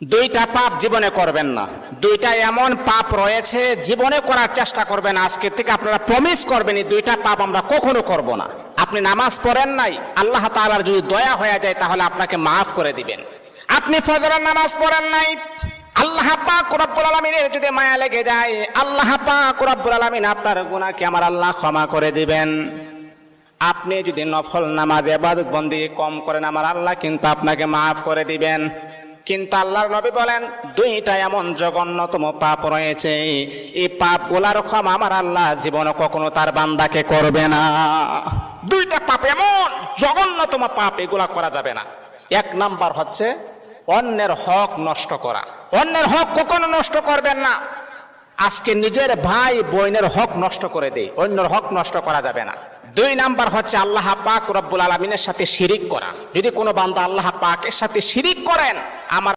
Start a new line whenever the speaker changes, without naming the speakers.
দুইটা পাপ জীবনে করবেন না। দুইটা এমন পাপ রয়েছে জীবনে করার চেষ্টা করবেন, আজকে থেকে আপনারা প্রমিস করবেন এই দুইটা পাপ আমরা কখনো করব না। আপনি নামাজ পড়েন নাই, আল্লাহ তাআলার যদি দয়া হয়ে যায় তাহলে আপনাকে মাফ করে দিবেন। আপনি ফজরের নামাজ পড়েন নাই, আল্লাহ পাক রব্বুল আলামিনের যদি মায়া লেগে যায়, আল্লাহ পাক রব্বুল আলামিন আপনার গুনাহকে আমার আল্লাহ ক্ষমা করে দিবেন। আপনি যদি নফল নামাজ ইবাদত বন্দেগী কম করেন, আমার আল্লাহ কিন্তু আপনাকে মাফ করে দিবেন। কিন্তু আল্লাহর নবী বলেন দুইটা এমন জঘন্যতম পাপ রয়েছে, এই পাপগুলার ক্ষমা আমার আল্লাহ জীবনে কখনো তার বান্দাকে করবে না। দুইটা পাপ এমন জঘন্যতম পাপ, এগুলা করা যাবে না। এক নাম্বার হচ্ছে অন্যের হক নষ্ট করা। অন্যের হক কখনো নষ্ট করবেন না। আজকে নিজের ভাই বোনের হক নষ্ট করে দেয়, অন্যের হক নষ্ট করা যাবে না। দুই নাম্বার হচ্ছে আল্লাহ পাক রব্বুল আলামিনের সাথে শিরিক করা। যদি কোনো বান্দা আল্লাহ পাকের সাথে শিরিক করেন, আমার